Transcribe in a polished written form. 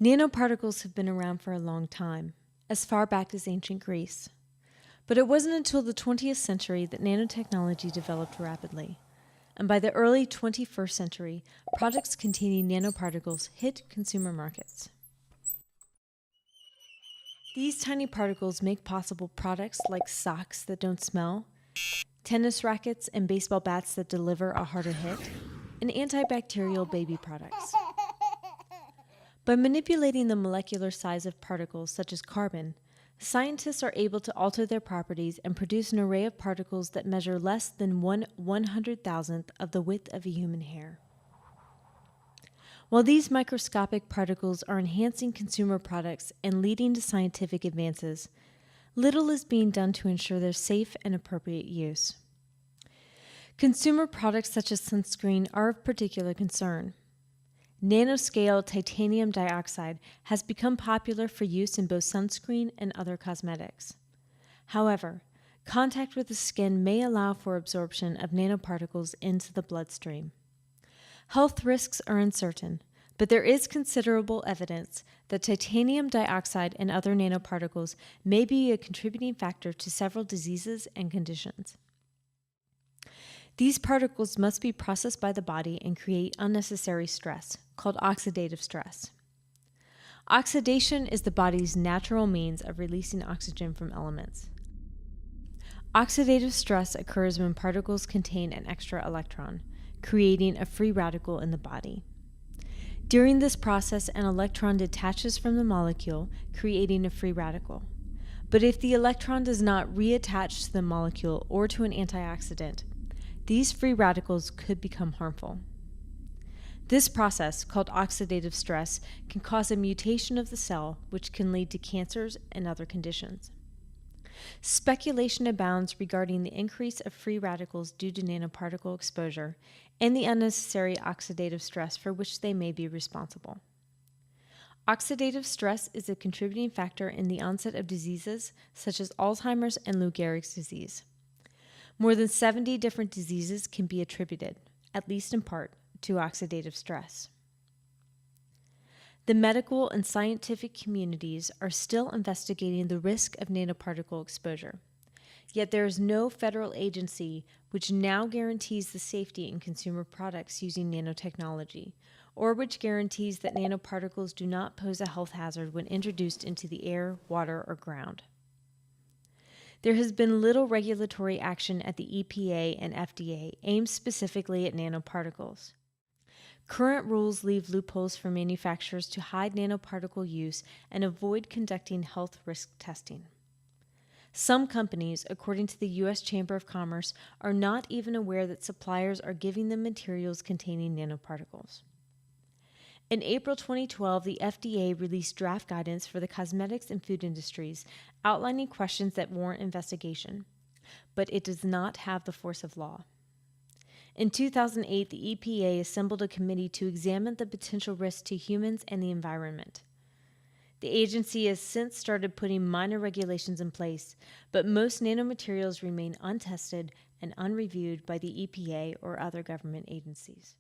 Nanoparticles have been around for a long time, as far back as ancient Greece. But it wasn't until the 20th century that nanotechnology developed rapidly. And by the early 21st century, products containing nanoparticles hit consumer markets. These tiny particles make possible products like socks that don't smell, tennis rackets and baseball bats that deliver a harder hit, and antibacterial baby products. By manipulating the molecular size of particles such as carbon, scientists are able to alter their properties and produce an array of particles that measure less than 1/100,000th of the width of a human hair. While these microscopic particles are enhancing consumer products and leading to scientific advances, little is being done to ensure their safe and appropriate use. Consumer products such as sunscreen are of particular concern. Nanoscale titanium dioxide has become popular for use in both sunscreen and other cosmetics. However, contact with the skin may allow for absorption of nanoparticles into the bloodstream. Health risks are uncertain, but there is considerable evidence that titanium dioxide and other nanoparticles may be a contributing factor to several diseases and conditions. These particles must be processed by the body and create unnecessary stress, called oxidative stress. Oxidation is the body's natural means of releasing oxygen from elements. Oxidative stress occurs when particles contain an extra electron, creating a free radical in the body. During this process, an electron detaches from the molecule, creating a free radical. But if the electron does not reattach to the molecule or to an antioxidant, these free radicals could become harmful. This process, called oxidative stress, can cause a mutation of the cell, which can lead to cancers and other conditions. Speculation abounds regarding the increase of free radicals due to nanoparticle exposure and the unnecessary oxidative stress for which they may be responsible. Oxidative stress is a contributing factor in the onset of diseases such as Alzheimer's and Lou Gehrig's disease. More than 70 different diseases can be attributed, at least in part, to oxidative stress. The medical and scientific communities are still investigating the risk of nanoparticle exposure. Yet there is no federal agency which now guarantees the safety in consumer products using nanotechnology, or which guarantees that nanoparticles do not pose a health hazard when introduced into the air, water, or ground. There has been little regulatory action at the EPA and FDA aimed specifically at nanoparticles. Current rules leave loopholes for manufacturers to hide nanoparticle use and avoid conducting health risk testing. Some companies, according to the U.S. Chamber of Commerce, are not even aware that suppliers are giving them materials containing nanoparticles. In April 2012, the FDA released draft guidance for the cosmetics and food industries, outlining questions that warrant investigation, but it does not have the force of law. In 2008, the EPA assembled a committee to examine the potential risks to humans and the environment. The agency has since started putting minor regulations in place, but most nanomaterials remain untested and unreviewed by the EPA or other government agencies.